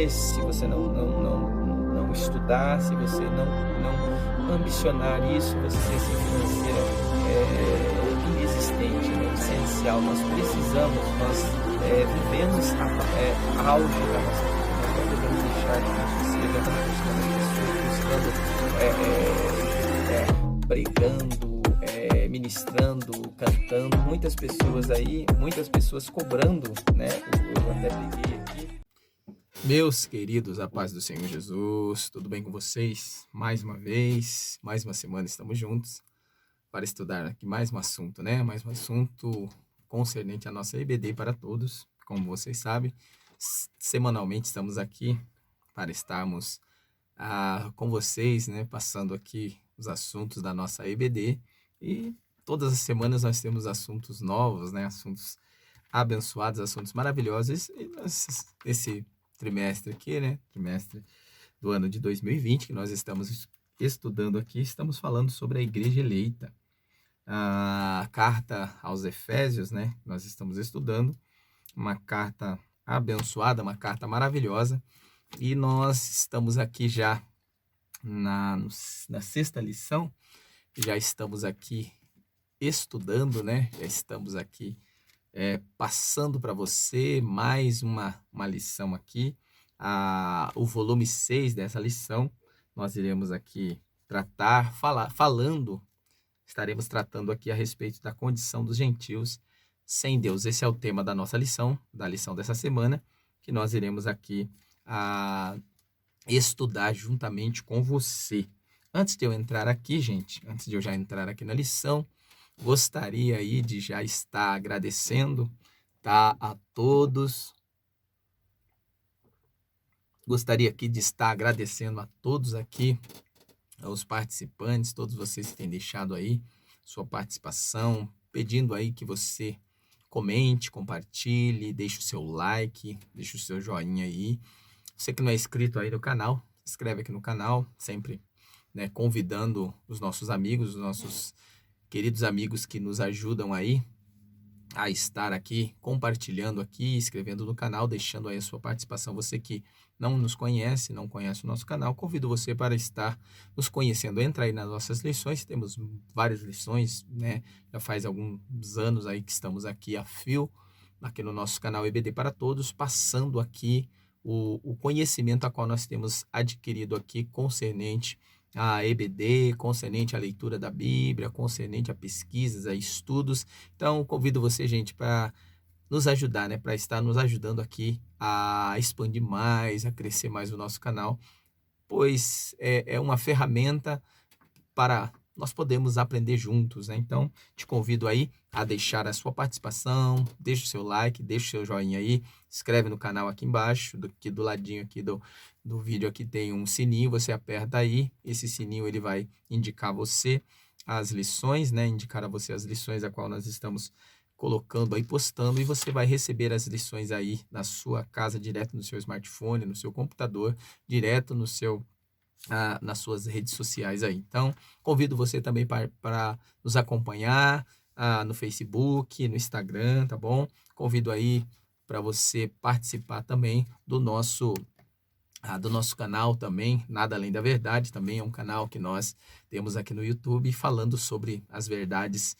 ler, se você não estudar, se você não ambicionar isso, você se financeira inexistente, né? Essencial. Nós precisamos, vivemos a auge da nossa vida. Nós não devemos deixar que isso seja buscando pessoas, pregando, ministrando, cantando, muitas pessoas cobrando, né? Eu até peguei aqui. Meus queridos, a paz do Senhor Jesus, tudo bem com vocês? Mais uma vez, mais uma semana estamos juntos para estudar aqui mais um assunto, né? Mais um assunto concernente à nossa EBD para todos. Como vocês sabem, semanalmente estamos aqui para estarmos com vocês, né? Passando aqui os assuntos da nossa EBD, e todas as semanas nós temos assuntos novos, né? Assuntos abençoados, assuntos maravilhosos. E esse trimestre aqui, né? Trimestre do ano de 2020, que nós estamos estudando aqui, estamos falando sobre a igreja eleita. A carta aos Efésios, né? Nós estamos estudando uma carta abençoada, uma carta maravilhosa, e nós estamos aqui já na sexta lição, já estamos aqui estudando, né? Já estamos aqui passando para você mais uma lição aqui, o volume 6 dessa lição. Nós iremos aqui estaremos tratando aqui a respeito da condição dos gentios sem Deus. Esse é o tema da nossa lição, da lição dessa semana, que nós iremos aqui estudar juntamente com você. Antes de eu entrar aqui, gente, antes de eu já entrar aqui na lição, gostaria aí de já estar agradecendo, tá, a todos. Gostaria aqui de estar agradecendo a todos aqui, aos participantes, todos vocês que têm deixado aí sua participação, pedindo aí que você comente, compartilhe, deixe o seu like, deixe o seu joinha aí. Você que não é inscrito aí no canal, se inscreve aqui no canal, sempre, né, convidando os nossos amigos, os nossos queridos amigos que nos ajudam aí a estar aqui, compartilhando aqui, inscrevendo no canal, deixando aí a sua participação. Você que não nos conhece, não conhece o nosso canal, convido você para estar nos conhecendo. Entra aí nas nossas lições, temos várias lições, né? Já faz alguns anos aí que estamos aqui a fio, aqui no nosso canal EBD para Todos, passando aqui o conhecimento a qual nós temos adquirido aqui concernente a EBD, concernente à leitura da Bíblia, concernente a pesquisas, a estudos. Então, convido você, gente, para nos ajudar, né? Para estar nos ajudando aqui a expandir mais, a crescer mais o nosso canal, pois é uma ferramenta para nós podermos aprender juntos, né? Então, te convido aí a deixar a sua participação, deixa o seu like, deixa o seu joinha aí, inscreve no canal aqui embaixo, do ladinho aqui do vídeo aqui tem um sininho, você aperta aí, esse sininho ele vai indicar você as lições, né? Indicar a você as lições a qual nós estamos colocando aí, postando, e você vai receber as lições aí na sua casa, direto no seu smartphone, no seu computador, direto no seu nas suas redes sociais aí. Então, convido você também para nos acompanhar no Facebook, no Instagram, tá bom? Convido aí para você participar também do nosso canal também, Nada Além da Verdade, também é um canal que nós temos aqui no YouTube, falando sobre as verdades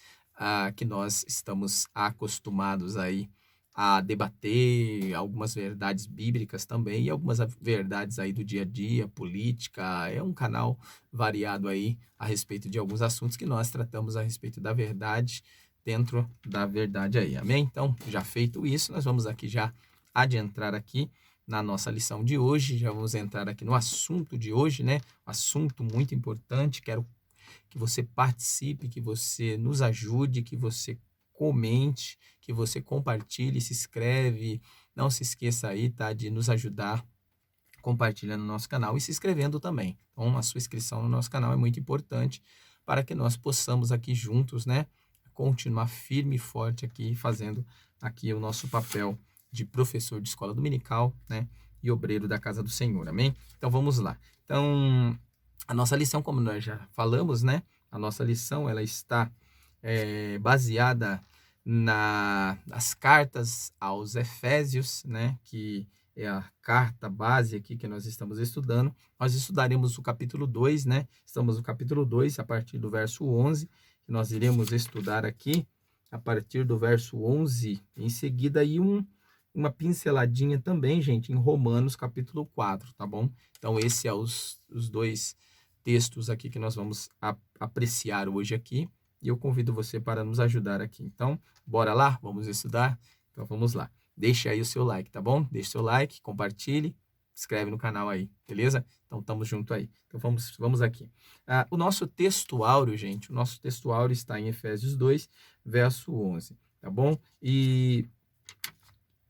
que nós estamos acostumados aí a debater, algumas verdades bíblicas também, e algumas verdades aí do dia a dia, política. É um canal variado aí a respeito de alguns assuntos que nós tratamos a respeito da verdade, dentro da verdade aí, amém? Então, já feito isso, nós vamos aqui já adentrar aqui na nossa lição de hoje, já vamos entrar aqui no assunto de hoje, né? Assunto muito importante, quero que você participe, que você nos ajude, que você comente, que você compartilhe, se inscreve. Não se esqueça aí, tá, de nos ajudar compartilhando no nosso canal e se inscrevendo também. Então, a sua inscrição no nosso canal é muito importante para que nós possamos aqui juntos, né, continuar firme e forte aqui, fazendo aqui o nosso papel de professor de escola dominical, né, e obreiro da casa do Senhor, amém? Então, vamos lá. Então, a nossa lição, como nós já falamos, né, a nossa lição, ela está baseada nas cartas aos Efésios, né, que é a carta base aqui que nós estamos estudando. Nós estudaremos o capítulo 2, né? Estamos no capítulo 2, a partir do verso 11, que nós iremos estudar aqui, a partir do verso 11, em seguida aí uma pinceladinha também, gente, em Romanos capítulo 4, tá bom? Então, esses são os dois textos aqui que nós vamos apreciar hoje aqui, e eu convido você para nos ajudar aqui. Então, bora lá? Vamos estudar? Então, vamos lá. Deixa aí o seu like, tá bom? Deixa o seu like, compartilhe, inscreve no canal aí, beleza? Então, tamo junto aí. Então, vamos aqui. O nosso texto áureo, gente, o nosso texto áureo está em Efésios 2, verso 11, tá bom? E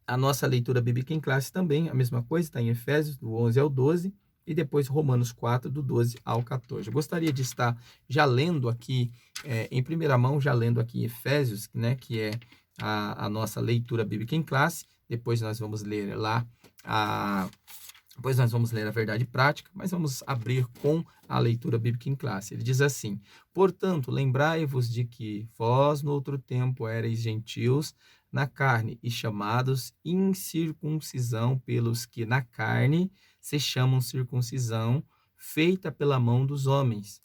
a nossa leitura bíblica em classe também, a mesma coisa, está em Efésios, do 11 ao 12, e depois Romanos 4, do 12 ao 14. Eu gostaria de estar já lendo aqui, em primeira mão, já lendo aqui Efésios, né, que é a nossa leitura bíblica em classe. Depois nós vamos ler lá depois nós vamos ler a verdade prática, mas vamos abrir com a leitura bíblica em classe. Ele diz assim: portanto, lembrai-vos de que vós, no outro tempo, erais gentios na carne e chamados incircuncisão pelos que na carne se chamam circuncisão, feita pela mão dos homens,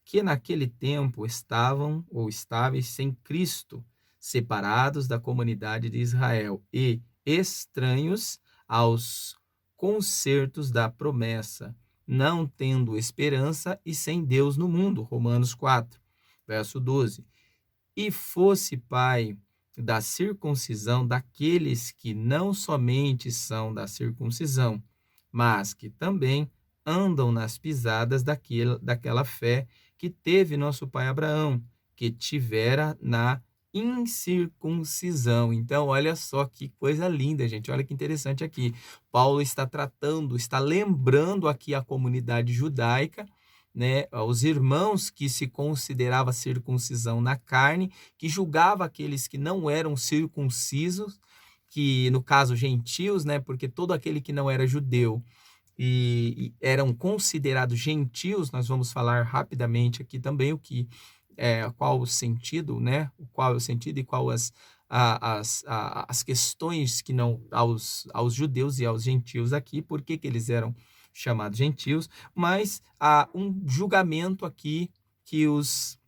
que naquele tempo estavam ou estáveis sem Cristo, separados da comunidade de Israel e estranhos aos concertos da promessa, não tendo esperança e sem Deus no mundo. Romanos 4, verso 12. E fosse pai da circuncisão daqueles que não somente são da circuncisão, mas que também andam nas pisadas daquela fé que teve nosso pai Abraão, que tivera na incircuncisão. Então, olha só que coisa linda, gente. Olha que interessante aqui. Paulo está tratando, está lembrando aqui a comunidade judaica, né, os irmãos que se considerava circuncisão na carne, que julgava aqueles que não eram circuncisos, que no caso gentios, né, porque todo aquele que não era judeu e eram considerados gentios. Nós vamos falar rapidamente aqui também qual o sentido, né? Qual é o sentido e qual as questões que não aos judeus e aos gentios aqui, por que eles eram chamados gentios, mas há um julgamento aqui que os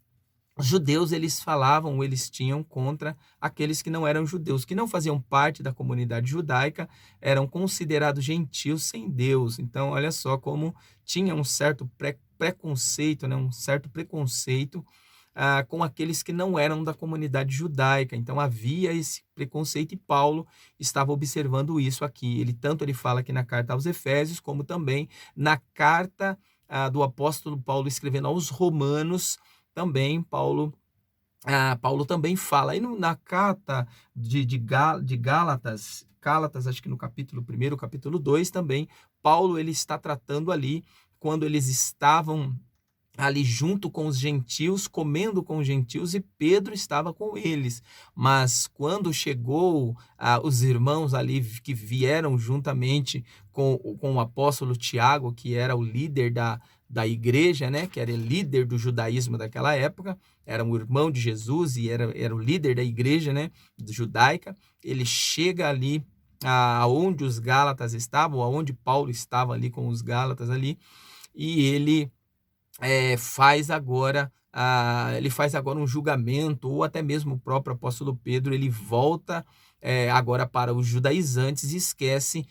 judeus eles falavam, eles tinham contra aqueles que não eram judeus, que não faziam parte da comunidade judaica, eram considerados gentios sem Deus. Então, olha só como tinha um certo preconceito, né? Um certo preconceito com aqueles que não eram da comunidade judaica. Então, havia esse preconceito e Paulo estava observando isso aqui. Tanto ele fala aqui na carta aos Efésios, como também na carta do apóstolo Paulo escrevendo aos Romanos. Também Paulo também fala. Aí na carta de Gálatas, acho que no capítulo 1, capítulo 2 também, Paulo ele está tratando ali quando eles estavam ali junto com os gentios, comendo com os gentios, e Pedro estava com eles. Mas quando chegou os irmãos ali que vieram juntamente com o apóstolo Tiago, que era o líder da igreja, né, que era o líder do judaísmo daquela época, era um irmão de Jesus e era o líder da igreja, né, judaica. Ele chega ali aonde os Gálatas estavam, aonde Paulo estava ali com os Gálatas ali, e ele faz agora um julgamento, ou até mesmo o próprio apóstolo Pedro, ele volta agora para os judaizantes e esquece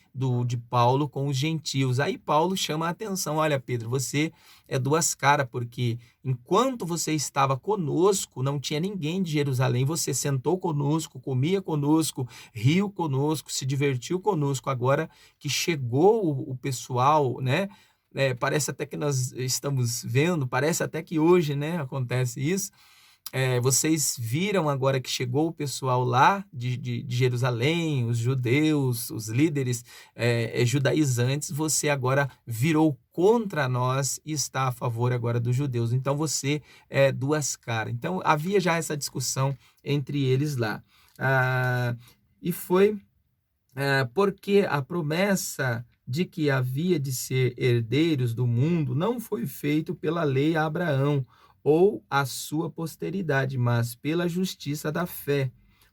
de Paulo com os gentios. Aí Paulo chama a atenção: olha, Pedro, você é duas caras, porque enquanto você estava conosco, não tinha ninguém de Jerusalém, você sentou conosco, comia conosco, riu conosco, se divertiu conosco. Agora que chegou o pessoal, né? Parece até que nós estamos vendo, parece até que hoje, né, acontece isso. Vocês viram agora que chegou o pessoal lá de Jerusalém, os judeus, os líderes judaizantes, você agora virou contra nós e está a favor agora dos judeus. Então você é duas caras. Então havia já essa discussão entre eles lá. E foi porque a promessa de que havia de ser herdeiros do mundo não foi feito pela lei a Abraão ou a sua posteridade, mas pela justiça da fé.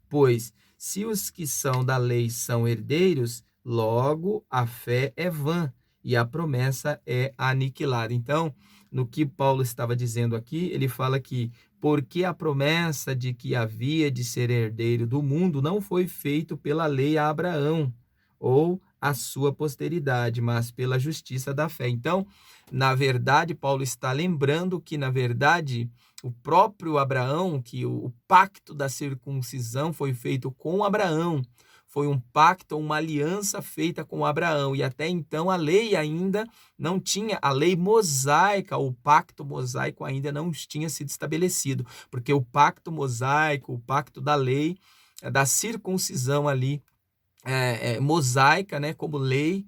Pois, se os que são da lei são herdeiros, logo a fé é vã e a promessa é aniquilada. Então, no que Paulo estava dizendo aqui, ele fala que porque a promessa de que havia de ser herdeiro do mundo não foi feito pela lei a Abraão ou a sua posteridade, mas pela justiça da fé. Então, na verdade, Paulo está lembrando que, na verdade, o próprio Abraão, que o pacto da circuncisão foi feito com Abraão, foi um pacto, uma aliança feita com Abraão, e até então a lei ainda não tinha, a lei mosaica, o pacto mosaico ainda não tinha sido estabelecido, porque o pacto mosaico, o pacto da lei, da circuncisão ali, mosaica, né, como lei,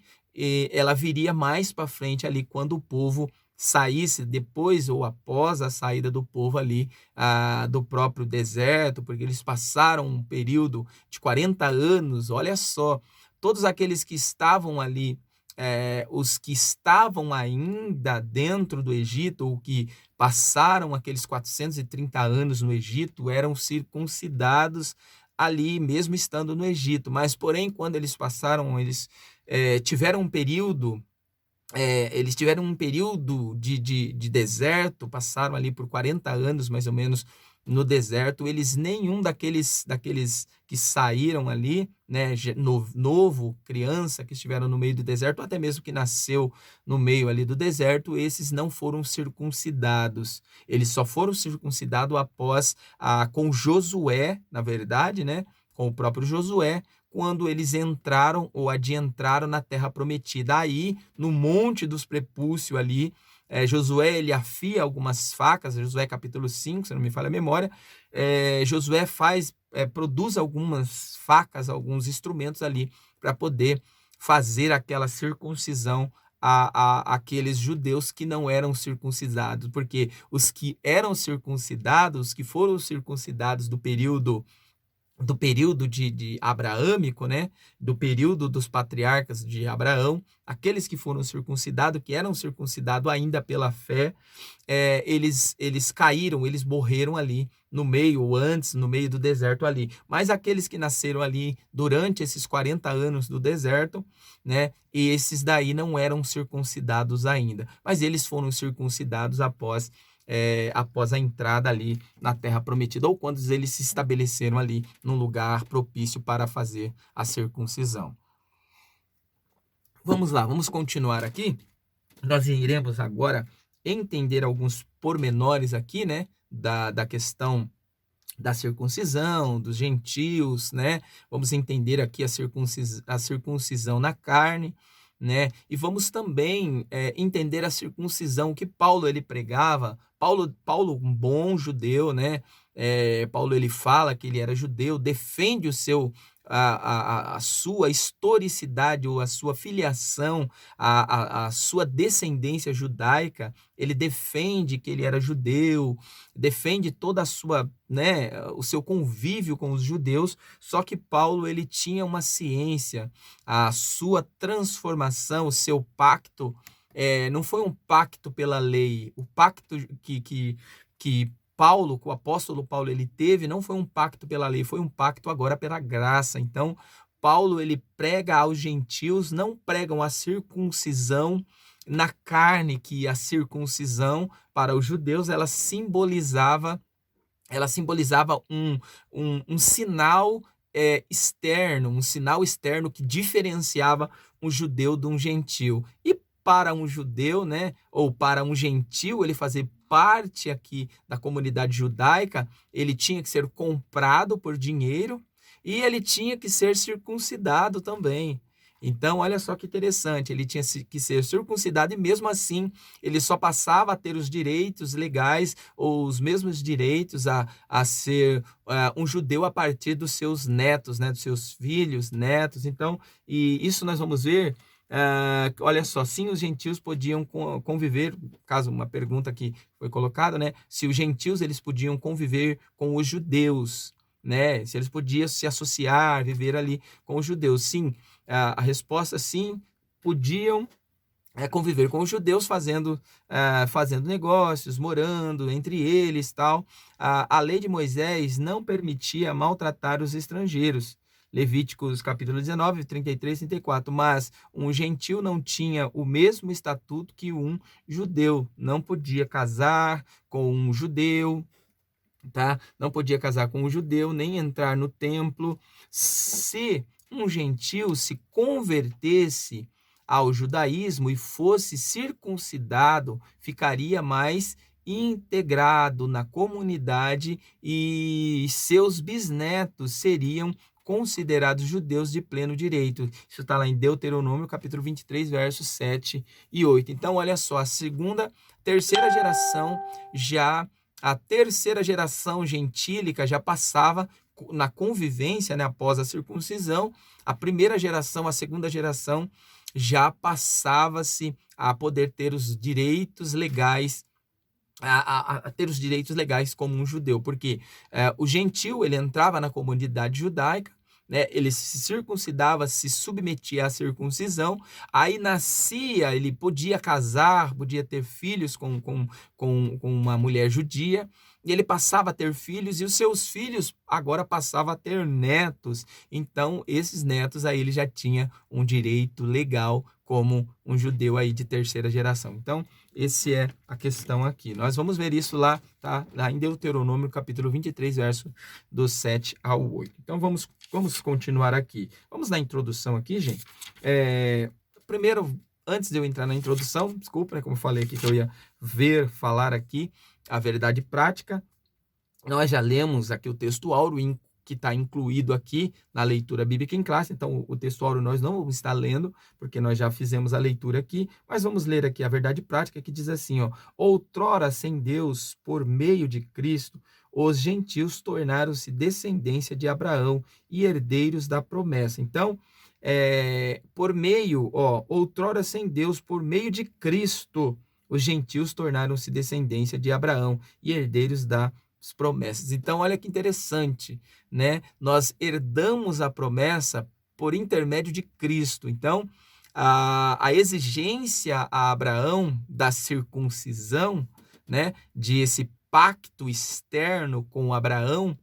ela viria mais para frente ali quando o povo saísse depois ou após a saída do povo ali do próprio deserto, porque eles passaram um período de 40 anos, olha só, todos aqueles que estavam ali, os que estavam ainda dentro do Egito, ou que passaram aqueles 430 anos no Egito, eram circuncidados ali, mesmo estando no Egito. Mas, porém, quando eles passaram, eles tiveram um período, de deserto, passaram ali por 40 anos, mais ou menos, no deserto. Eles, nenhum daqueles que saíram ali, né, novo, criança, que estiveram no meio do deserto, ou até mesmo que nasceu no meio ali do deserto, esses não foram circuncidados. Eles só foram circuncidados após, com Josué, na verdade, né, com o próprio Josué, quando eles entraram ou adentraram na terra prometida. Aí, no Monte dos Prepúcios ali, Josué, ele afia algumas facas, Josué capítulo 5, se não me falha a memória, Josué produz algumas facas, alguns instrumentos ali para poder fazer aquela circuncisão aqueles judeus que não eram circuncidados, porque os que eram circuncidados, que foram circuncidados do período de abraâmico, né? Do período dos patriarcas de Abraão, aqueles que foram circuncidados, que eram circuncidados ainda pela fé, eles caíram, eles morreram ali no meio, ou antes, no meio do deserto ali. Mas aqueles que nasceram ali durante esses 40 anos do deserto, né? E esses daí não eram circuncidados ainda, mas eles foram circuncidados após a entrada ali na terra prometida, ou quando eles se estabeleceram ali num lugar propício para fazer a circuncisão. Vamos lá, vamos continuar aqui. Nós iremos agora entender alguns pormenores aqui, né, da questão da circuncisão, dos gentios, né? Vamos entender aqui a circuncisão na carne, né? E vamos também entender a circuncisão que Paulo ele pregava. Paulo, um bom judeu, né? Paulo ele fala que ele era judeu, defende a sua historicidade ou a sua filiação, a sua descendência judaica. Ele defende que ele era judeu, defende toda a sua, né, o seu convívio com os judeus. Só que Paulo ele tinha uma ciência, a sua transformação, o seu pacto, não foi um pacto pela lei. O pacto que Paulo, que o apóstolo Paulo ele teve, não foi um pacto pela lei, foi um pacto agora pela graça. Então, Paulo ele prega aos gentios, não pregam a circuncisão na carne, que a circuncisão para os judeus ela simbolizava um sinal externo, um sinal externo que diferenciava um judeu de um gentil. E para um judeu, né, ou para um gentil, ele fazer parte aqui da comunidade judaica, ele tinha que ser comprado por dinheiro e ele tinha que ser circuncidado também. Então, olha só que interessante, ele tinha que ser circuncidado e mesmo assim ele só passava a ter os direitos legais ou os mesmos direitos a ser um judeu a partir dos seus netos, né, dos seus filhos, netos. Então, e isso nós vamos ver. Olha só, sim, os gentios podiam conviver, caso uma pergunta que foi colocada, né? Se os gentios eles podiam conviver com os judeus, né? Se eles podiam se associar, viver ali com os judeus. Sim, a resposta sim, podiam conviver com os judeus fazendo negócios, morando entre eles, tal. A lei de Moisés não permitia maltratar os estrangeiros. Levíticos capítulo 19, 33, 34. Mas um gentil não tinha o mesmo estatuto que um judeu, não podia casar com um judeu, tá? Não podia casar com um judeu, nem entrar no templo. Se um gentil se convertesse ao judaísmo e fosse circuncidado, ficaria mais integrado na comunidade e seus bisnetos seriam considerados judeus de pleno direito. Isso está lá em Deuteronômio, capítulo 23, versos 7 e 8. Então, olha só, terceira geração já a terceira geração gentílica já passava na convivência, né, após a circuncisão. A primeira geração, a segunda geração já passava-se a poder ter os direitos legais, a ter os direitos legais como um judeu, porque o gentil ele entrava na comunidade judaica, né, ele se circuncidava, se submetia à circuncisão, aí nascia, ele podia casar, podia ter filhos com uma mulher judia, e ele passava a ter filhos, e os seus filhos agora passavam a ter netos. Então, esses netos aí ele já tinha um direito legal como um judeu aí de terceira geração. Então, essa é a questão aqui. Nós vamos ver isso lá, tá? Lá em Deuteronômio, capítulo 23, verso do 7 ao 8. Então, vamos continuar aqui. Vamos na introdução aqui, gente. Primeiro, antes de eu entrar na introdução, desculpa, né, como eu falei aqui que eu ia falar aqui a verdade prática, nós já lemos aqui o texto áureo que está incluído aqui na leitura bíblica em classe. Então, o texto áureo nós não vamos estar lendo, porque nós já fizemos a leitura aqui, mas vamos ler aqui a verdade prática, que diz assim, ó: outrora sem Deus, por meio de Cristo, os gentios tornaram-se descendência de Abraão e herdeiros da promessa. Então, outrora sem Deus, por meio de Cristo, os gentios tornaram-se descendência de Abraão e herdeiros das promessas. Então, olha que interessante, né? Nós herdamos a promessa por intermédio de Cristo. Então, a exigência a Abraão da circuncisão, né, de esse pacto externo com Abraão,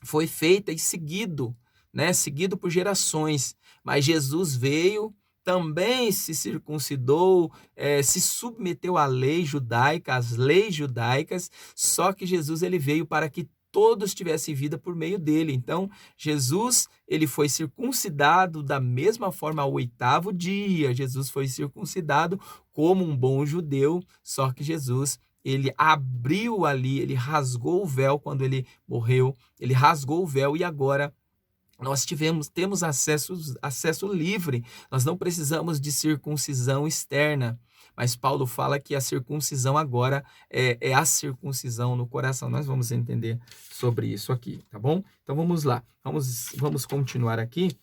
foi feita e seguido, né, seguido por gerações. Mas Jesus veio, também se circuncidou, se submeteu à lei judaica, às leis judaicas, só que Jesus ele veio para que todos tivessem vida por meio dele. Então, Jesus ele foi circuncidado da mesma forma ao 8º dia. Jesus foi circuncidado como um bom judeu, só que Jesus ele abriu ali, ele rasgou o véu quando ele morreu, ele rasgou o véu e agora nós temos acesso livre, nós não precisamos de circuncisão externa, mas Paulo fala que a circuncisão agora é a circuncisão no coração. Nós vamos entender sobre isso aqui, tá bom? Então vamos lá, vamos continuar aqui.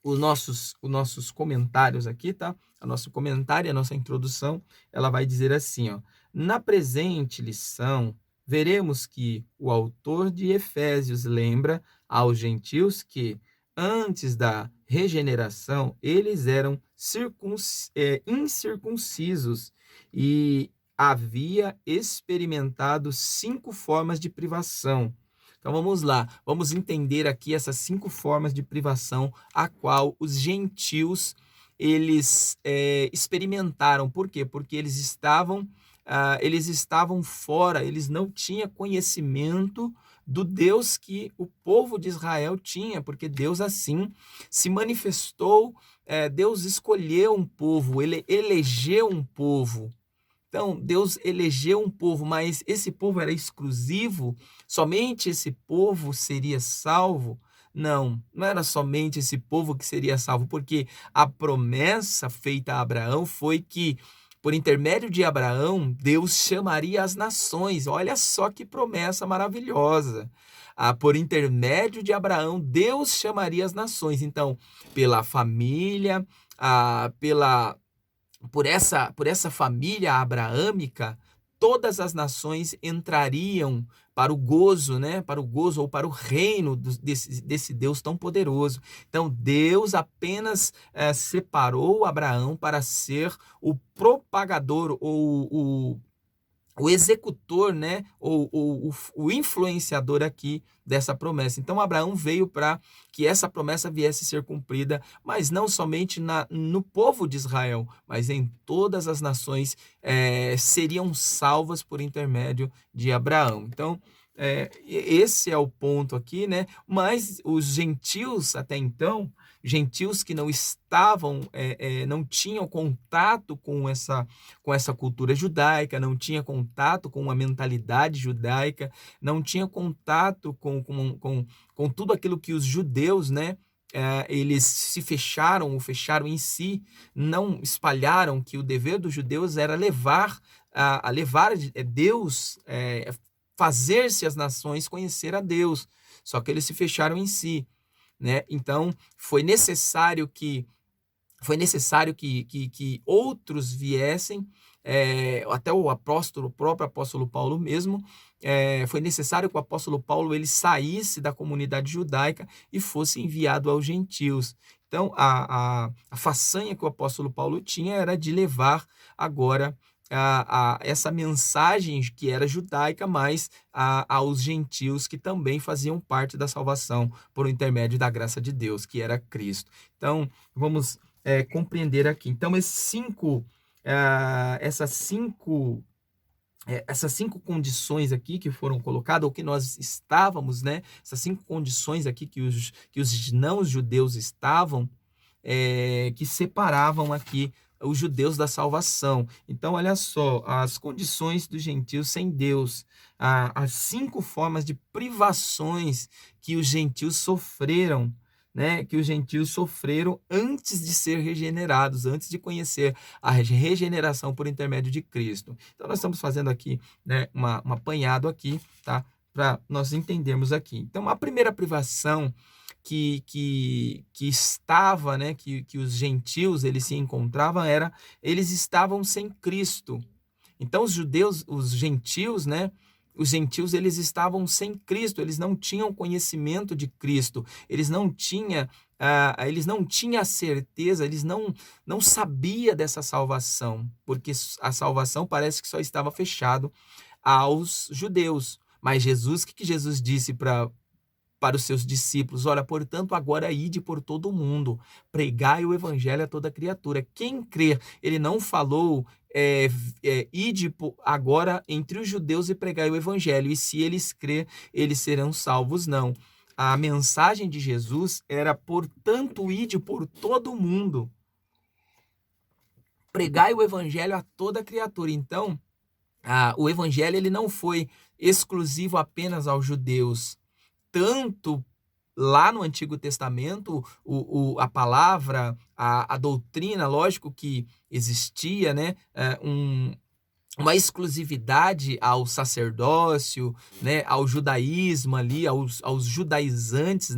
Os nossos comentários aqui, tá? O nosso comentário, a nossa introdução, ela vai dizer assim, ó: na presente lição, veremos que o autor de Efésios lembra aos gentios que, antes da regeneração, eles eram incircuncisos e havia experimentado 5 formas de privação. Então vamos lá, vamos entender aqui essas 5 formas de privação a qual os gentios eles experimentaram. Por quê? Porque eles estavam fora, eles não tinham conhecimento do Deus que o povo de Israel tinha, porque Deus assim se manifestou, Deus escolheu um povo, ele elegeu um povo. Então, Deus elegeu um povo, mas esse povo era exclusivo? Somente esse povo seria salvo? Não, não era somente esse povo que seria salvo, porque a promessa feita a Abraão foi que, por intermédio de Abraão, Deus chamaria as nações. Olha só que promessa maravilhosa. Por intermédio de Abraão, Deus chamaria as nações. Então, pela família, por essa família abraâmica, todas as nações entrariam para o gozo, né? Para o gozo ou para o reino desse Deus tão poderoso. Então, Deus apenas separou Abraão para ser o propagador ou o executor, né, o influenciador aqui dessa promessa. Então, Abraão veio para que essa promessa viesse a ser cumprida, mas não somente no povo de Israel, mas em todas as nações seriam salvas por intermédio de Abraão. Então, esse é o ponto aqui, né? Mas os gentios até então, gentios que não estavam, não tinham contato com essa cultura judaica, não tinha contato com a mentalidade judaica, não tinha contato com tudo aquilo que os judeus, né? Eles se fecharam em si, não espalharam que o dever dos judeus era levar Deus, fazer-se as nações conhecer a Deus, só que eles se fecharam em si, né? Então foi necessário que outros viessem, até o próprio apóstolo Paulo mesmo, foi necessário que o apóstolo Paulo ele saísse da comunidade judaica e fosse enviado aos gentios. Então, a façanha que o apóstolo Paulo tinha era de levar agora essa mensagem que era judaica, mas aos gentios que também faziam parte da salvação por intermédio da graça de Deus, que era Cristo. Então, vamos compreender aqui. Então, essas cinco condições aqui que foram colocadas, ou que nós estávamos, né? Essas 5 condições aqui que os não-judeus estavam, que separavam aqui os judeus da salvação. Então, olha só, as condições dos gentios sem Deus, as 5 formas de privações que os gentios sofreram, né, que os gentios sofreram antes de ser regenerados, antes de conhecer a regeneração por intermédio de Cristo. Então, nós estamos fazendo aqui, né, um apanhado aqui, tá, para nós entendermos aqui. Então, a primeira privação que estava, né, que os gentios eles se encontravam eles estavam sem Cristo. Então, os gentios, né, os gentios eles estavam sem Cristo, eles não tinham conhecimento de Cristo, eles não tinham a certeza, eles não sabiam dessa salvação, porque a salvação parece que só estava fechado aos judeus. Mas Jesus, o que Jesus disse para os seus discípulos? Olha, portanto, agora ide por todo o mundo, pregai o evangelho a toda criatura. Quem crer, ele não falou ide agora entre os judeus e pregai o evangelho, e se eles crer, eles serão salvos. Não. A mensagem de Jesus era, portanto, ide por todo o mundo, pregai o evangelho a toda criatura. Então, o evangelho ele não foi exclusivo apenas aos judeus, tanto lá no Antigo Testamento, a palavra, a doutrina, lógico que existia, né, uma exclusividade ao sacerdócio, né, ao judaísmo ali, aos judaizantes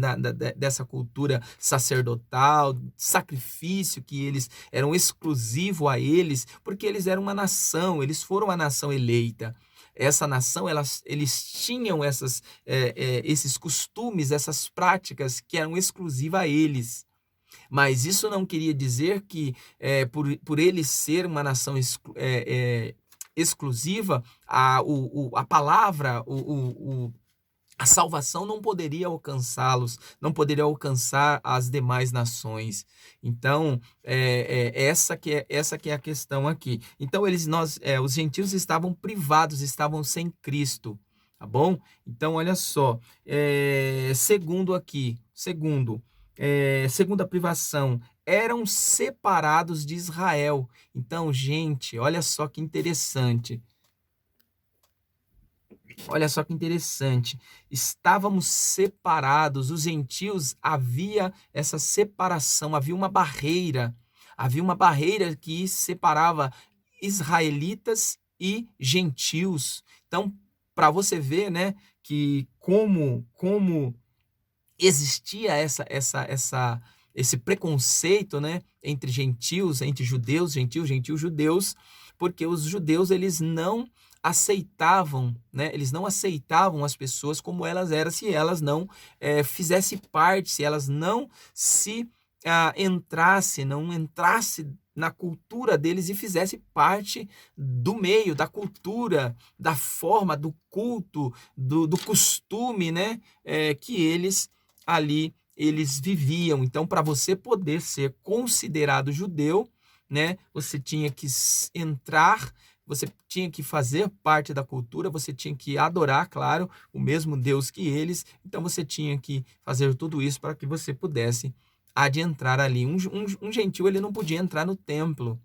dessa cultura sacerdotal, sacrifício que eles eram exclusivo a eles, porque eles eram uma nação, eles foram a nação eleita. Essa nação, eles tinham esses costumes, essas práticas que eram exclusivas a eles. Mas isso não queria dizer que, por ele ser uma nação exclusiva, a palavra, a salvação não poderia alcançá-los, não poderia alcançar as demais nações. Então, essa que é a questão aqui. Então, os gentios estavam privados, estavam sem Cristo, tá bom? Então, olha só, segunda privação, eram separados de Israel. Então, gente, olha só que interessante. Olha só que interessante. Estávamos separados, os gentios, havia essa separação, havia uma barreira que separava israelitas e gentios. Então, para você ver, né, que como existia esse preconceito, né, entre gentios, entre judeus, judeus, porque os judeus eles não aceitavam, né, eles não aceitavam as pessoas como elas eram, se elas não fizessem parte, se elas não se não entrasse na cultura deles e fizesse parte do meio, da cultura, da forma, do culto, do costume, né, que eles viviam. Então, para você poder ser considerado judeu, né, você tinha que entrar, você tinha que fazer parte da cultura, você tinha que adorar, claro, o mesmo Deus que eles. Então, você tinha que fazer tudo isso para que você pudesse adentrar ali. Um gentil, ele não podia entrar no templo.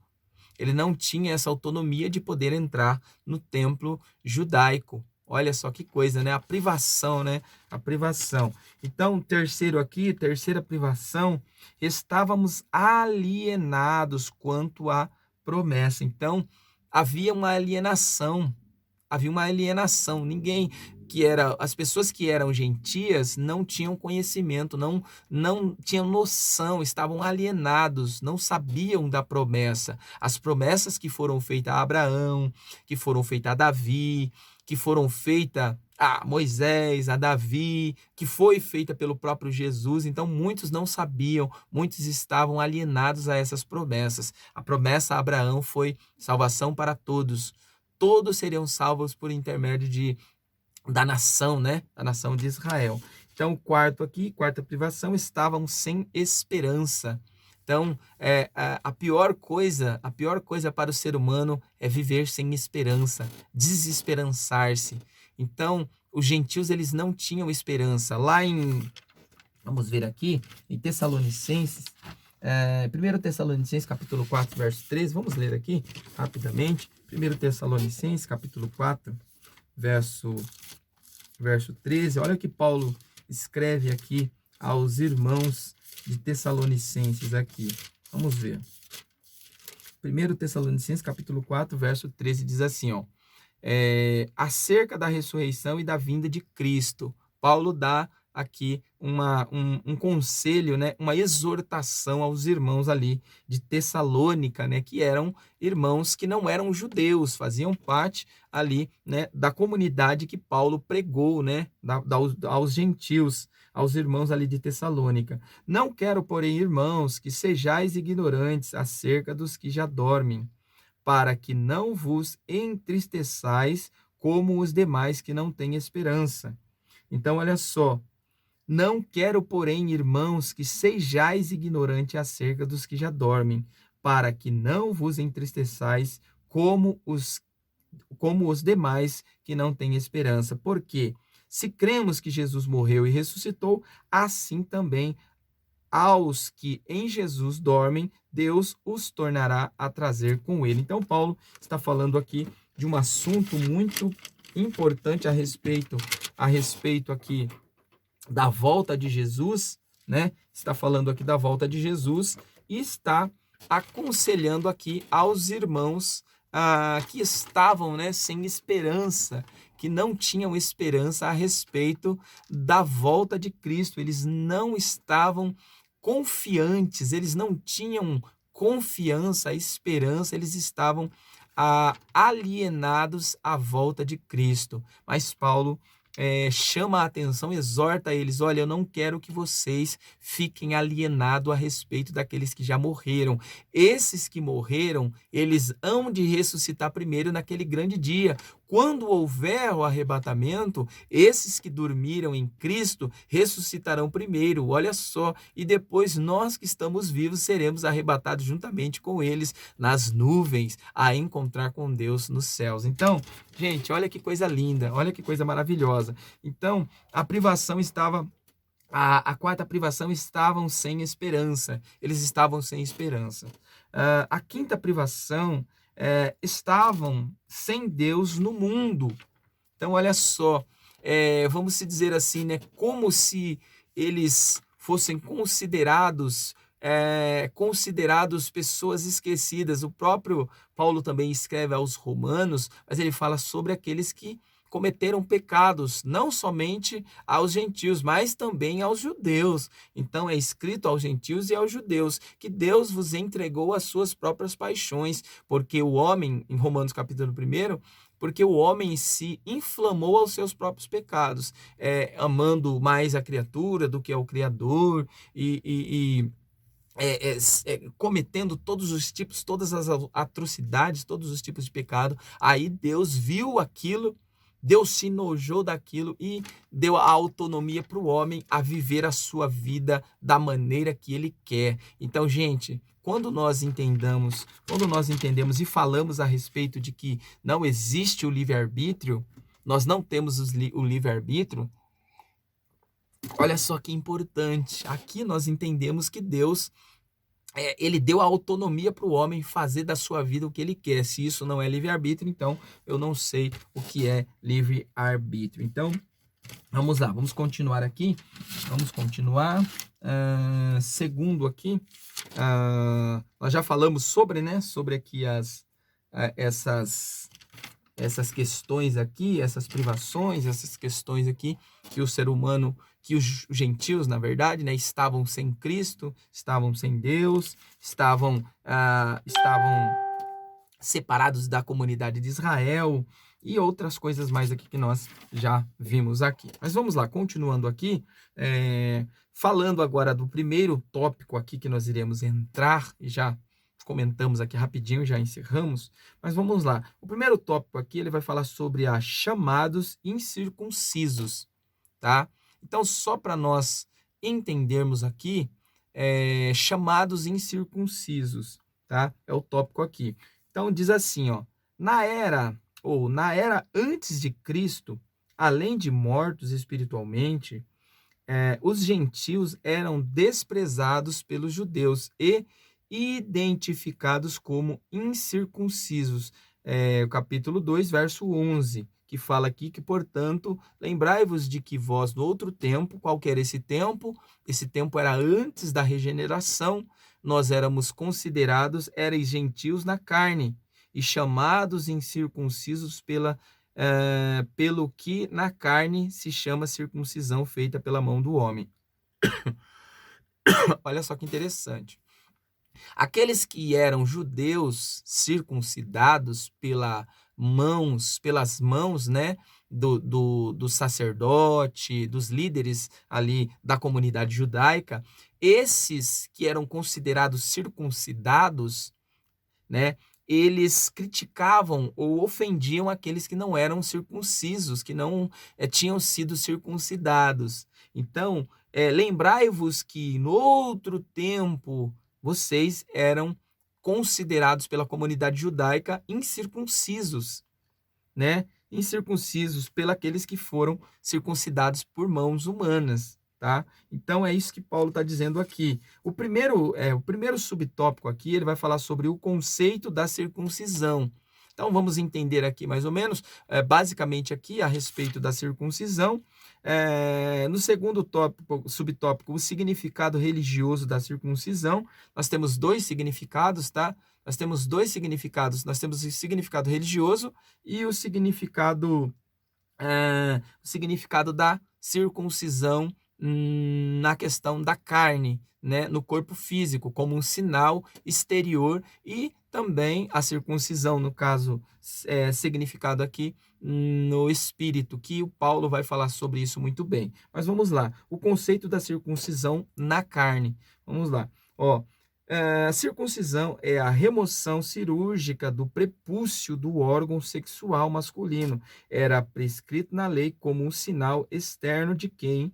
Ele não tinha essa autonomia de poder entrar no templo judaico. Olha só que coisa, né? A privação, né? A privação. Então, terceiro aqui, terceira privação, estávamos alienados quanto à promessa. Então, havia uma alienação. Havia uma alienação. As pessoas que eram gentias não tinham conhecimento, não tinham noção, estavam alienados, não sabiam da promessa. As promessas que foram feitas a Abraão, que foram feitas a Davi, que foram feitas a Moisés, a Davi, que foi feita pelo próprio Jesus. Então, muitos não sabiam, muitos estavam alienados a essas promessas. A promessa a Abraão foi salvação para todos. Todos seriam salvos por intermédio da nação, né? Da nação de Israel. Então, quarta privação, estavam sem esperança. Então, a pior coisa para o ser humano é viver sem esperança, desesperançar-se. Então, os gentios, eles não tinham esperança. Vamos ver aqui, em Tessalonicenses, 1 Tessalonicenses, capítulo 4, verso 13, vamos ler aqui rapidamente. 1 Tessalonicenses, capítulo 4, verso 13. Olha o que Paulo escreve aqui aos irmãos de Tessalonicenses aqui. Vamos ver. 1 Tessalonicenses, capítulo 4, verso 13, diz assim, ó. Acerca da ressurreição e da vinda de Cristo. Paulo dá aqui um conselho, né, uma exortação aos irmãos ali de Tessalônica, né, que eram irmãos que não eram judeus, faziam parte ali, né, da comunidade que Paulo pregou, né, aos gentios, aos irmãos ali de Tessalônica. Não quero, porém, irmãos, que sejais ignorantes acerca dos que já dormem, para que não vos entristeçais como os demais que não têm esperança. Então, olha só. Não quero, porém, irmãos, que sejais ignorantes acerca dos que já dormem, para que não vos entristeçais como os demais que não têm esperança. Porque se cremos que Jesus morreu e ressuscitou, assim também aos que em Jesus dormem, Deus os tornará a trazer com ele. Então, Paulo está falando aqui de um assunto muito importante a respeito aqui da volta de Jesus, né? Está falando aqui da volta de Jesus e está aconselhando aqui aos irmãos que estavam, né, sem esperança, que não tinham esperança a respeito da volta de Cristo. Eles não estavam confiantes, eles não tinham confiança, esperança, eles estavam alienados à volta de Cristo. Mas Paulo chama a atenção, exorta eles, olha, eu não quero que vocês fiquem alienados a respeito daqueles que já morreram. Esses que morreram, eles hão de ressuscitar primeiro naquele grande dia. Quando houver o arrebatamento, esses que dormiram em Cristo ressuscitarão primeiro, olha só, e depois nós que estamos vivos seremos arrebatados juntamente com eles nas nuvens, a encontrar com Deus nos céus. Então, gente, olha que coisa linda, olha que coisa maravilhosa. Então, a privação estava... A quarta privação estavam sem esperança. Eles estavam sem esperança. A quinta privação estavam sem Deus no mundo. Então, olha só, vamos se dizer assim, né? Como se eles fossem considerados pessoas esquecidas. O próprio Paulo também escreve aos Romanos, mas ele fala sobre aqueles que cometeram pecados, não somente aos gentios, mas também aos judeus. Então é escrito aos gentios e aos judeus que Deus vos entregou as suas próprias paixões, porque o homem, em Romanos capítulo 1, porque o homem se inflamou aos seus próprios pecados, amando mais a criatura do que ao Criador, e cometendo todos os tipos, todas as atrocidades, todos os tipos de pecado. Aí Deus viu aquilo, Deus se enojou daquilo e deu a autonomia para o homem a viver a sua vida da maneira que ele quer. Então, gente, quando nós entendemos e falamos a respeito de que não existe o livre-arbítrio, nós não temos o livre-arbítrio, olha só que importante. Aqui nós entendemos que Deus ele deu a autonomia para o homem fazer da sua vida o que ele quer. Se isso não é livre-arbítrio, então eu não sei o que é livre-arbítrio. Então, vamos lá, vamos continuar aqui. Vamos continuar. Segundo aqui, nós já falamos sobre, né? Sobre aqui essas questões aqui, essas privações, essas questões aqui que o ser humano, que os gentios, na verdade, né, estavam sem Cristo, estavam sem Deus, estavam separados da comunidade de Israel e outras coisas mais aqui que nós já vimos aqui. Mas vamos lá, continuando aqui, falando agora do primeiro tópico aqui que nós iremos entrar, e já comentamos aqui rapidinho, já encerramos, mas vamos lá. O primeiro tópico aqui, ele vai falar sobre chamados incircuncisos, tá? Então, só para nós entendermos aqui, chamados incircuncisos, tá? É o tópico aqui. Então, diz assim, ó, na era antes de Cristo, além de mortos espiritualmente, os gentios eram desprezados pelos judeus e identificados como incircuncisos. O capítulo 2, verso 11, que fala aqui que, portanto, lembrai-vos de que vós, no outro tempo, qual que era esse tempo era antes da regeneração, nós éramos considerados, erais gentios na carne, e chamados incircuncisos pelo que na carne se chama circuncisão feita pela mão do homem. Olha só que interessante. Aqueles que eram judeus circuncidados pelas mãos, né, do sacerdote, dos líderes ali da comunidade judaica, esses que eram considerados circuncidados, né, eles criticavam ou ofendiam aqueles que não eram circuncisos, que não tinham sido circuncidados. Então, lembrai-vos que no outro tempo vocês eram considerados pela comunidade judaica incircuncisos, né? Incircuncisos pelos que foram circuncidados por mãos humanas, tá? Então é isso que Paulo está dizendo aqui. O primeiro subtópico aqui, ele vai falar sobre o conceito da circuncisão. Então vamos entender aqui mais ou menos, basicamente aqui a respeito da circuncisão. No segundo subtópico, o significado religioso da circuncisão. Nós temos dois significados, tá? Nós temos dois significados. Nós temos o significado religioso e o significado da circuncisão na questão da carne, né, no corpo físico, como um sinal exterior, e também a circuncisão, no caso, significado aqui no espírito, que o Paulo vai falar sobre isso muito bem. Mas vamos lá, o conceito da circuncisão na carne. Vamos lá, ó. A circuncisão é a remoção cirúrgica do prepúcio do órgão sexual masculino. Era prescrito na lei como um sinal externo de quem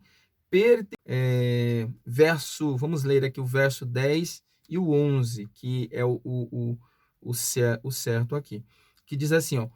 vamos ler aqui o verso 10 e o 11, que é o certo aqui, que diz assim, ó,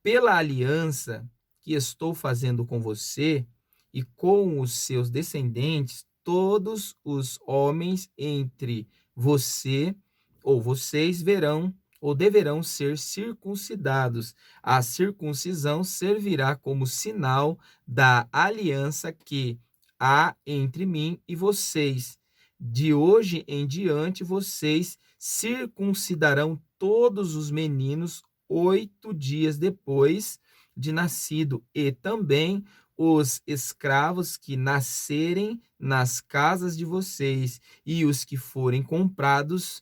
pela aliança que estou fazendo com você e com os seus descendentes, todos os homens entre você ou vocês verão ou deverão ser circuncidados. A circuncisão servirá como sinal da aliança que há entre mim e vocês. De hoje em diante, vocês circuncidarão todos os meninos 8 dias depois de nascido, e também os escravos que nascerem nas casas de vocês, e os que forem comprados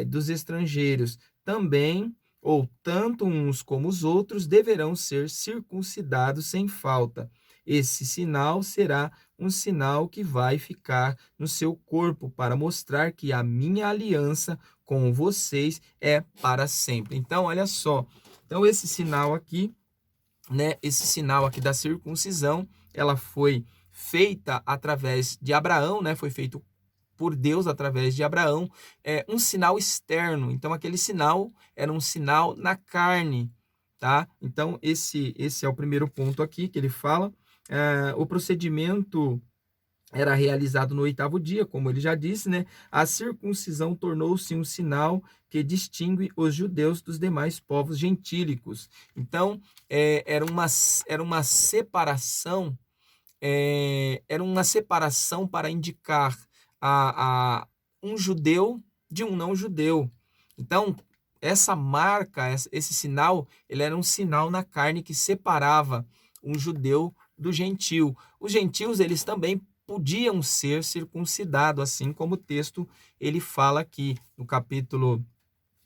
dos estrangeiros. Também, ou tanto uns como os outros, deverão ser circuncidados sem falta. Esse sinal será um sinal que vai ficar no seu corpo para mostrar que a minha aliança com vocês é para sempre. Então, olha só. Então, esse sinal aqui, né? Esse sinal aqui da circuncisão, ela foi feita através de Abraão, né? Foi feito por Deus através de Abraão, um sinal externo. Então, aquele sinal era um sinal na carne, tá? Então, esse é o primeiro ponto aqui que ele fala. O procedimento era realizado no 8º dia, como ele já disse, né? A circuncisão tornou-se um sinal que distingue os judeus dos demais povos gentílicos. Então, era uma separação, para indicar a um judeu de um não judeu. Então, essa marca, esse sinal, ele era um sinal na carne que separava um judeu do gentio. Os gentios, eles também podiam ser circuncidados, assim como o texto ele fala aqui no capítulo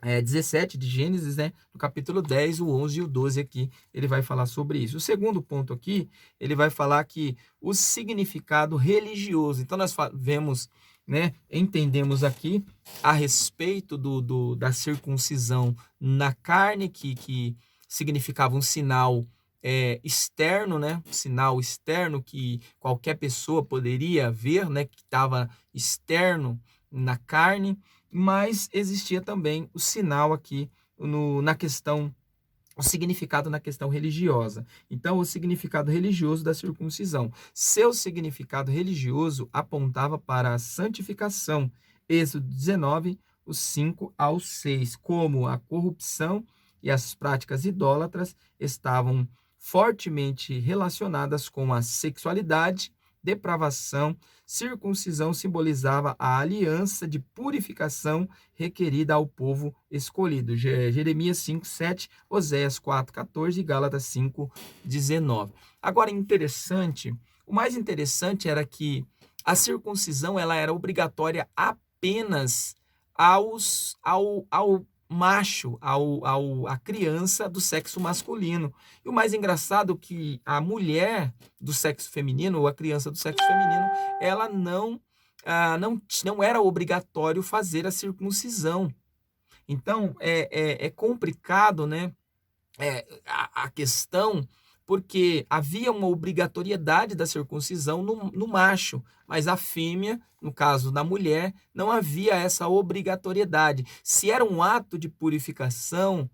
17 de Gênesis, né? No capítulo 10, o 11 e o 12 aqui, ele vai falar sobre isso. O segundo ponto aqui, ele vai falar que o significado religioso. Então, nós vemos, né? Entendemos aqui a respeito da circuncisão na carne, que significava um sinal externo, né? Um sinal externo que qualquer pessoa poderia ver, né? Que estava externo na carne, mas existia também o sinal aqui na questão, o significado na questão religiosa. Então, o significado religioso da circuncisão. Seu significado religioso apontava para a santificação. Êxodo 19, os 5 ao 6, como a corrupção e as práticas idólatras estavam fortemente relacionadas com a sexualidade, depravação. Circuncisão simbolizava a aliança de purificação requerida ao povo escolhido. Jeremias 5:7, Oséias 4:14 e Gálatas 5:19. Agora, o mais interessante era que a circuncisão ela era obrigatória apenas ao macho, a criança do sexo masculino. E o mais engraçado é que a mulher do sexo feminino, ou a criança do sexo feminino, ela não era obrigatório fazer a circuncisão. Então, é complicado, né? A questão, porque havia uma obrigatoriedade da circuncisão no macho, mas a fêmea, no caso da mulher, não havia essa obrigatoriedade. Se era um ato de purificação,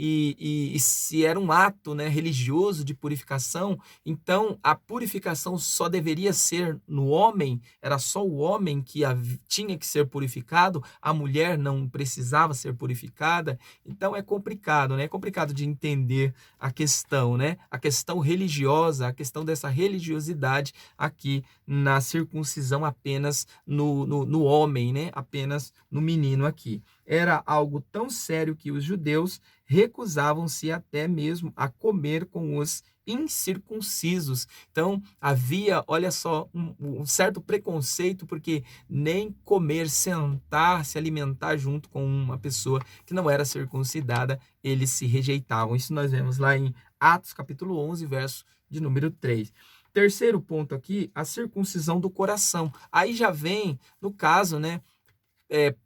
e se era um ato, né, religioso de purificação, então a purificação só deveria ser no homem, era só o homem que tinha que ser purificado, a mulher não precisava ser purificada. Então é complicado, né? É complicado de entender a questão, né? A questão religiosa, a questão dessa religiosidade aqui na circuncisão apenas no homem, né? Apenas no menino aqui. Era algo tão sério que os judeus recusavam-se até mesmo a comer com os incircuncisos. Então, havia, olha só, um certo preconceito, porque nem comer, sentar, se alimentar junto com uma pessoa que não era circuncidada, eles se rejeitavam. Isso nós vemos lá em Atos, capítulo 11, verso de número 3. Terceiro ponto aqui, a circuncisão do coração. Aí já vem, no caso, né,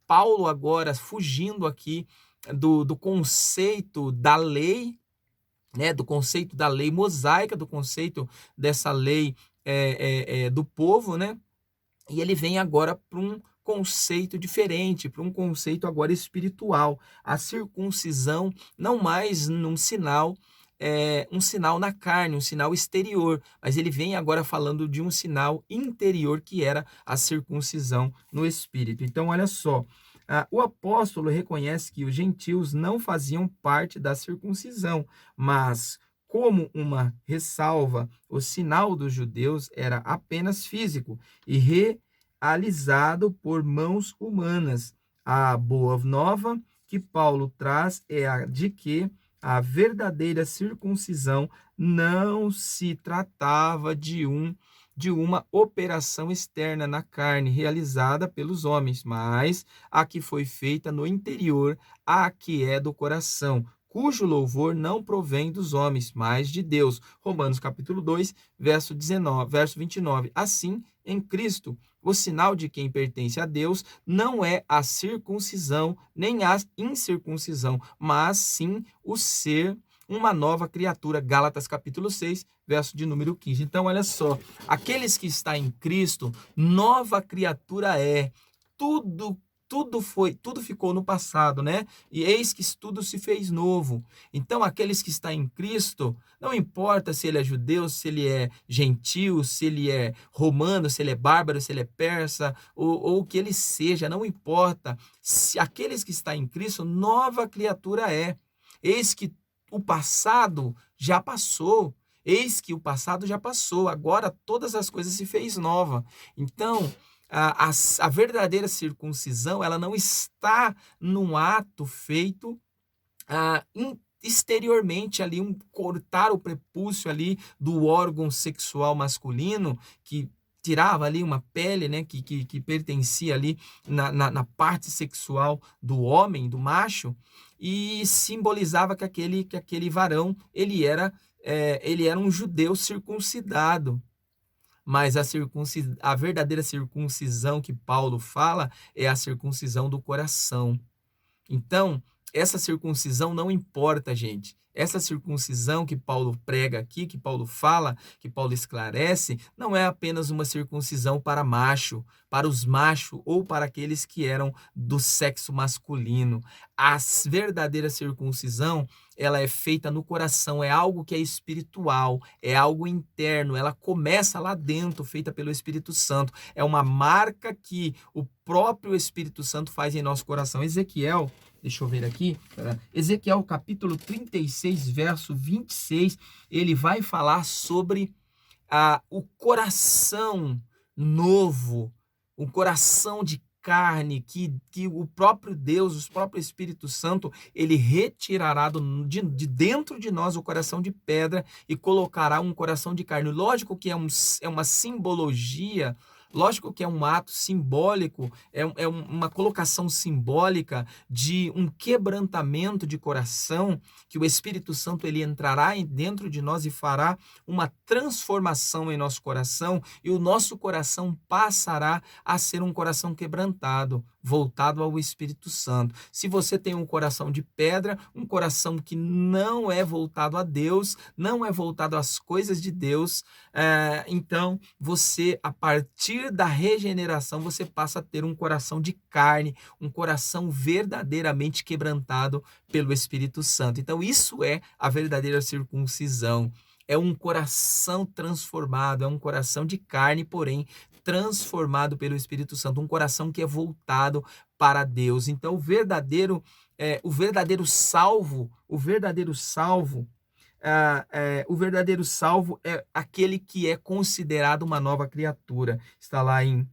Paulo agora fugindo aqui do conceito da lei, né, do conceito da lei mosaica, do conceito dessa lei do povo, né? E ele vem agora para um conceito diferente, para um conceito agora espiritual. A circuncisão não mais um sinal na carne, um sinal exterior, mas ele vem agora falando de um sinal interior que era a circuncisão no espírito. Então, olha só, o apóstolo reconhece que os gentios não faziam parte da circuncisão, mas como uma ressalva, o sinal dos judeus era apenas físico e realizado por mãos humanas. A boa nova que Paulo traz é a de que a verdadeira circuncisão não se tratava de uma operação externa na carne realizada pelos homens, mas a que foi feita no interior, a que é do coração, cujo louvor não provém dos homens, mas de Deus. Romanos capítulo 2, verso 29. Assim, em Cristo, o sinal de quem pertence a Deus não é a circuncisão, nem a incircuncisão, mas sim o ser uma nova criatura. Gálatas capítulo 6, verso de número 15. Então, olha só, aqueles que estão em Cristo, nova criatura é. Tudo ficou no passado, né? E eis que tudo se fez novo. Então, aqueles que estão em Cristo, não importa se ele é judeu, se ele é gentil, se ele é romano, se ele é bárbaro, se ele é persa, ou o que ele seja, não importa. Se aqueles que estão em Cristo, nova criatura é. Eis que o passado já passou. Eis que o passado já passou. Agora todas as coisas se fez nova. Então, a verdadeira circuncisão, ela não está num ato feito exteriormente ali, cortar o prepúcio ali do órgão sexual masculino, que tirava ali uma pele, né, que pertencia ali na parte sexual do homem, do macho, e simbolizava que aquele varão, ele era um judeu circuncidado. Mas a verdadeira circuncisão que Paulo fala é a circuncisão do coração. Então, essa circuncisão não importa, gente. Essa circuncisão que Paulo prega aqui, que Paulo fala, que Paulo esclarece, não é apenas uma circuncisão para macho, para os machos ou para aqueles que eram do sexo masculino. A verdadeira circuncisão, ela é feita no coração, é algo que é espiritual, é algo interno, ela começa lá dentro, feita pelo Espírito Santo. É uma marca que o próprio Espírito Santo faz em nosso coração. Ezequiel, deixa eu ver aqui, Ezequiel capítulo 36, verso 26, ele vai falar sobre o coração novo, um coração de carne que o próprio Deus, o próprio Espírito Santo, ele retirará de dentro de nós o coração de pedra e colocará um coração de carne. Lógico que é uma simbologia. Lógico que é um ato simbólico, é uma colocação simbólica de um quebrantamento de coração, que o Espírito Santo ele entrará dentro de nós e fará uma transformação em nosso coração, e o nosso coração passará a ser um coração quebrantado, voltado ao Espírito Santo. Se você tem um coração de pedra, um coração que não é voltado a Deus, não é voltado às coisas de Deus, então você, a partir da regeneração, você passa a ter um coração de carne, um coração verdadeiramente quebrantado pelo Espírito Santo. Então, isso é a verdadeira circuncisão. É um coração transformado, é um coração de carne, porém transformado pelo Espírito Santo, um coração que é voltado para Deus. Então, o verdadeiro salvo é aquele que é considerado uma nova criatura. Está lá em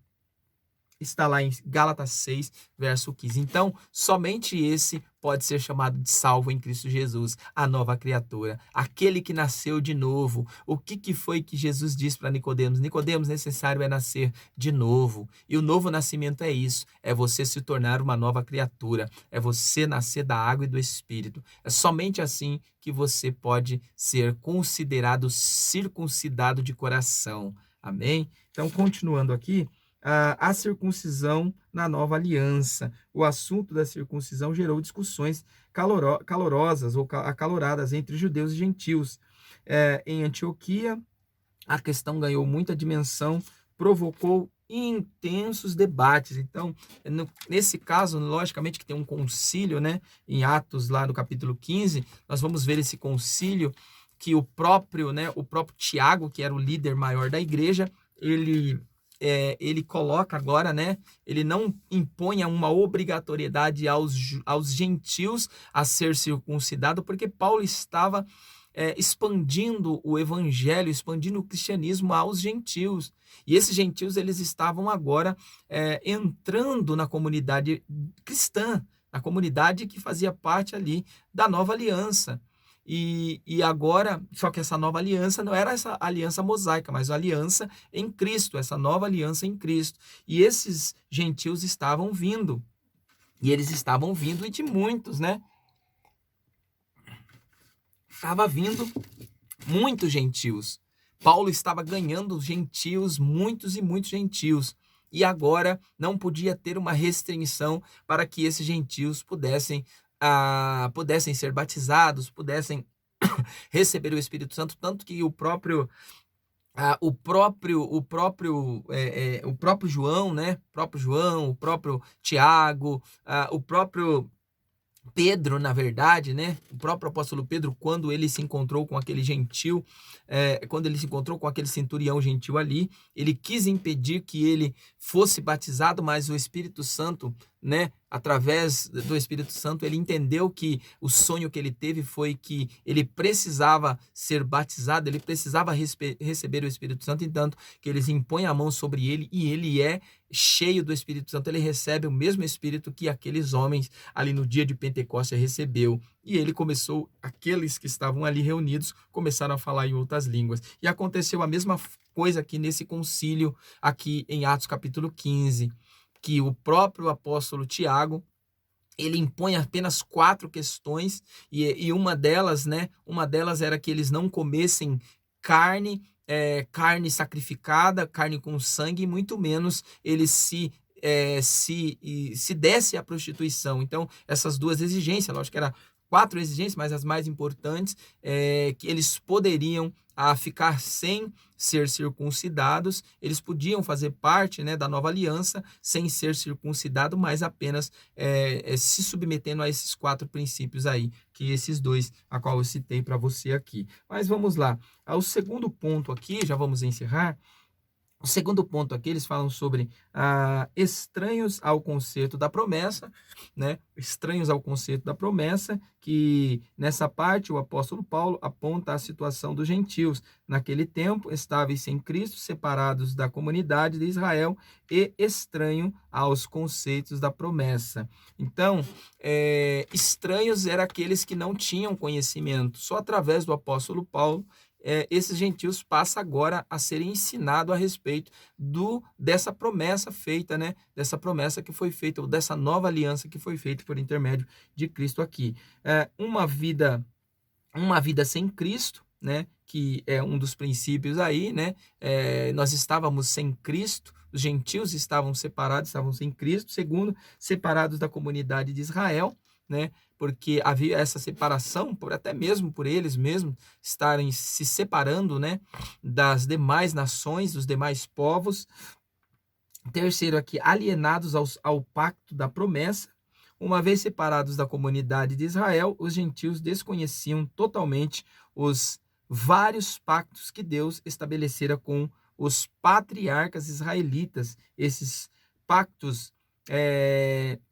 Gálatas 6, verso 15. Então, somente esse pode ser chamado de salvo em Cristo Jesus, a nova criatura, aquele que nasceu de novo. O que foi que Jesus disse para Nicodemos? Nicodemos, necessário é nascer de novo. E o novo nascimento é isso, é você se tornar uma nova criatura, é você nascer da água e do Espírito. É somente assim que você pode ser considerado circuncidado de coração. Amém? Então, continuando aqui, a circuncisão na nova aliança. O assunto da circuncisão gerou discussões calorosas ou acaloradas entre judeus e gentios. Em Antioquia, a questão ganhou muita dimensão, provocou intensos debates. Então, nesse caso, logicamente que tem um concílio, né? Em Atos, lá no capítulo 15, nós vamos ver esse concílio que o próprio Tiago, que era o líder maior da igreja, ele coloca agora, né? Ele não impõe uma obrigatoriedade aos gentios a ser circuncidado, porque Paulo estava expandindo o evangelho, expandindo o cristianismo aos gentios. E esses gentios, eles estavam agora entrando na comunidade cristã, na comunidade que fazia parte ali da nova aliança. E agora, só que essa nova aliança não era essa aliança mosaica, mas a aliança em Cristo, essa nova aliança em Cristo. E esses gentios estavam vindo. E eles estavam vindo, e de muitos, né? estava vindo muitos gentios. Paulo estava ganhando gentios, muitos e muitos gentios. E agora não podia ter uma restrição para que esses gentios pudessem ser batizados, pudessem receber o Espírito Santo, tanto que o próprio João, né? O próprio Tiago, o próprio Pedro, na verdade, né? O próprio apóstolo Pedro, quando ele se encontrou com aquele gentil, quando ele se encontrou com aquele centurião gentil ali, ele quis impedir que ele fosse batizado, mas o Espírito Santo, né? Através do Espírito Santo, ele entendeu que o sonho que ele teve foi que ele precisava ser batizado, ele precisava receber o Espírito Santo, entanto que eles impõem a mão sobre ele e ele é cheio do Espírito Santo, ele recebe o mesmo Espírito que aqueles homens ali no dia de Pentecostes recebeu. E ele começou, aqueles que estavam ali reunidos, começaram a falar em outras línguas. E aconteceu a mesma coisa aqui nesse concílio, aqui em Atos capítulo 15, que o próprio apóstolo Tiago, ele impõe apenas 4 questões, e uma delas, né? Uma delas era que eles não comessem carne sacrificada, carne com sangue, e muito menos eles se desse à prostituição. Então, essas 2 exigências, lógico que era 4 exigências, mas as mais importantes que eles poderiam ficar sem ser circuncidados, eles podiam fazer parte, né, da nova aliança sem ser circuncidado, mas apenas se submetendo a esses 4 princípios aí, que esses 2 a qual eu citei para você aqui. Mas vamos lá. O segundo ponto aqui, já vamos encerrar. O segundo ponto aqui, eles falam sobre estranhos ao conceito da promessa, né? Estranhos ao conceito da promessa, que nessa parte o apóstolo Paulo aponta a situação dos gentios. Naquele tempo, estáveis sem Cristo, separados da comunidade de Israel e estranho aos conceitos da promessa. Então, estranhos eram aqueles que não tinham conhecimento. Só através do apóstolo Paulo, esses gentios passam agora a serem ensinados a respeito dessa promessa feita, né? Dessa promessa que foi feita, ou dessa nova aliança que foi feita por intermédio de Cristo aqui. Uma vida sem Cristo, né? Que é um dos princípios aí, né? Nós estávamos sem Cristo, os gentios estavam separados, estavam sem Cristo. Segundo, separados da comunidade de Israel, né? Porque havia essa separação, até mesmo por eles mesmos estarem se separando, né, das demais nações, dos demais povos. Terceiro aqui, alienados ao pacto da promessa. Uma vez separados da comunidade de Israel, os gentios desconheciam totalmente os vários pactos que Deus estabelecera com os patriarcas israelitas. Esses pactos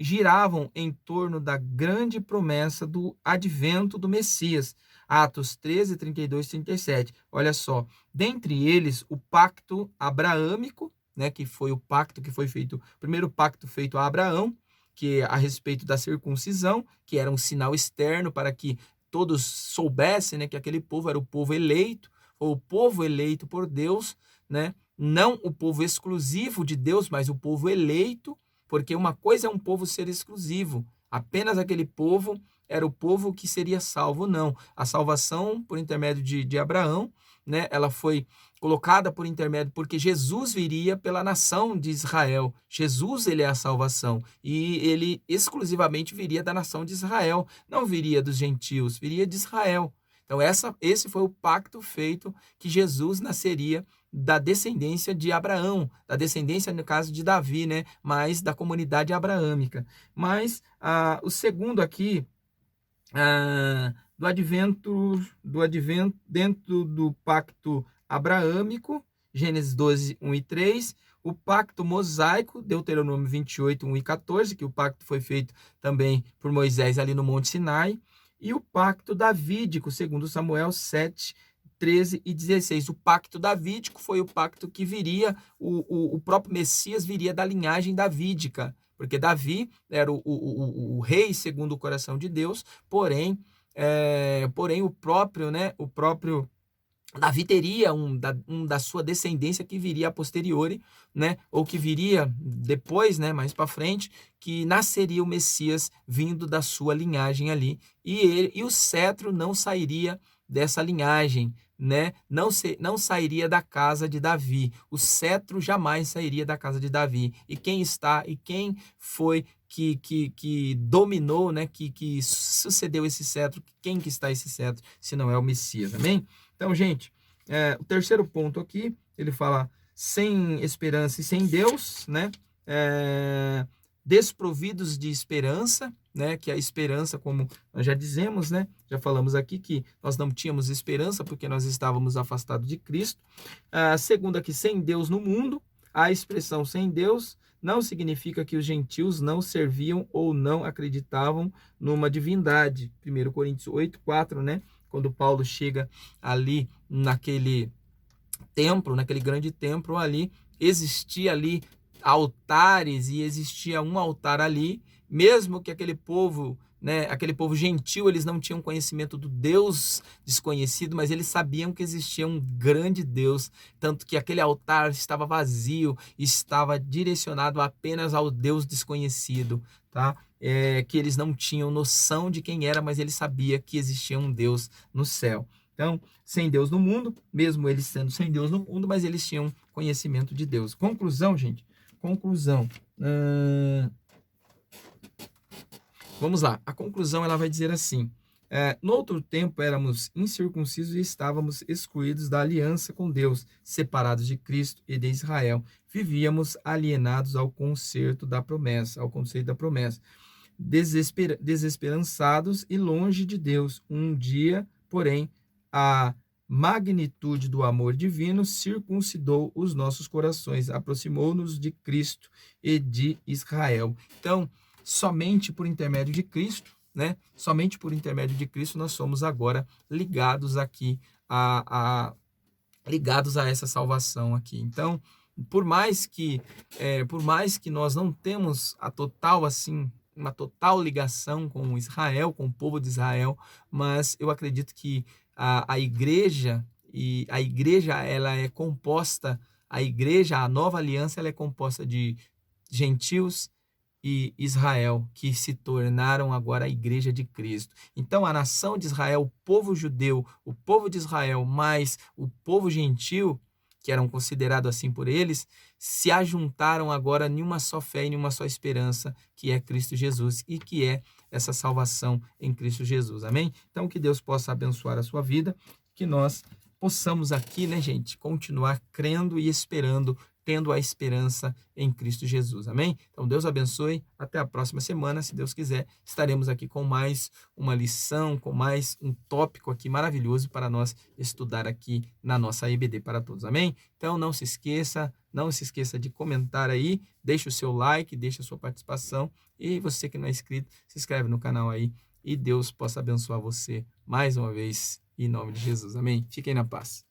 giravam em torno da grande promessa do advento do Messias. Atos 13, 32, 37. Olha só, dentre eles o pacto abraâmico, né, que foi o pacto que foi feito, o primeiro pacto feito a Abraão, que é a respeito da circuncisão, que era um sinal externo para que todos soubessem, né, que aquele povo era o povo eleito, ou o povo eleito por Deus, né? Não o povo exclusivo de Deus, mas o povo eleito, porque uma coisa é um povo ser exclusivo, apenas aquele povo era o povo que seria salvo, não. A salvação por intermédio de Abraão, né, ela foi colocada por intermédio, porque Jesus viria pela nação de Israel. Jesus, ele é a salvação, e ele exclusivamente viria da nação de Israel, não viria dos gentios, viria de Israel. Então, esse foi o pacto feito, que Jesus nasceria da descendência de Abraão, da descendência, no caso, de Davi, né? Mas da comunidade abraâmica. Mas o segundo aqui, do advento dentro do pacto abraâmico, Gênesis 12, 1 e 3, o pacto mosaico, Deuteronômio 28, 1 e 14, que o pacto foi feito também por Moisés ali no Monte Sinai, e o pacto davídico, segundo Samuel 7, 13 e 16. O pacto davídico foi o pacto que viria, o próprio Messias viria da linhagem davídica, porque Davi era o rei segundo o coração de Deus, porém o próprio Davi teria da sua descendência que viria a posteriori, né, ou que viria depois, né, mais para frente, que nasceria o Messias vindo da sua linhagem ali, e o cetro não sairia dessa linhagem, né? Não sairia da casa de Davi. O cetro jamais sairia da casa de Davi. E quem está e quem foi que dominou, né? Que sucedeu esse cetro? Quem que está esse cetro, se não é o Messias? Amém? Então, gente, o terceiro ponto aqui, ele fala sem esperança e sem Deus, né? Desprovidos de esperança, né? Que a esperança, como nós já dizemos, né? Já falamos aqui que nós não tínhamos esperança porque nós estávamos afastados de Cristo. Segundo aqui, sem Deus no mundo. A expressão sem Deus não significa que os gentios não serviam ou não acreditavam numa divindade. 1 Coríntios 8:4, né? Quando Paulo chega ali naquele templo, naquele grande templo ali, existia ali altares e existia um altar ali, mesmo que aquele povo, né, aquele povo gentil, eles não tinham conhecimento do Deus desconhecido, mas eles sabiam que existia um grande Deus, tanto que aquele altar estava vazio, estava direcionado apenas ao Deus desconhecido, tá? Que eles não tinham noção de quem era, mas eles sabiam que existia um Deus no céu. Então, sem Deus no mundo, mesmo eles sendo sem Deus no mundo, mas eles tinham conhecimento de Deus. Conclusão, gente. Conclusão. Vamos lá. A conclusão ela vai dizer assim: no outro tempo éramos incircuncisos e estávamos excluídos da aliança com Deus, separados de Cristo e de Israel. Vivíamos alienados ao conceito da promessa, desesperançados e longe de Deus. Um dia, porém, a magnitude do amor divino circuncidou os nossos corações, aproximou-nos de Cristo e de Israel. Então, somente por intermédio de Cristo, né? Somente por intermédio de Cristo nós somos agora ligados aqui ligados a essa salvação aqui. Então, por mais que nós não temos a total assim uma total ligação com Israel, com o povo de Israel, mas eu acredito que a igreja ela é composta, a nova aliança ela é composta de gentios e Israel, que se tornaram agora a igreja de Cristo. Então, a nação de Israel, o povo judeu, o povo de Israel, mais o povo gentil, que eram considerados assim por eles, se ajuntaram agora em uma só fé e em uma só esperança, que é Cristo Jesus, e que é essa salvação em Cristo Jesus. Amém? Então, que Deus possa abençoar a sua vida, que nós possamos aqui, né, gente, continuar crendo e esperando, tendo a esperança em Cristo Jesus. Amém? Então, Deus abençoe. Até a próxima semana. Se Deus quiser, estaremos aqui com mais uma lição, com mais um tópico aqui maravilhoso para nós estudar aqui na nossa EBD para todos. Amém? Então, não se esqueça de comentar aí, deixe o seu like, deixe a sua participação e você que não é inscrito, se inscreve no canal aí e Deus possa abençoar você mais uma vez em nome de Jesus. Amém? Fiquem na paz.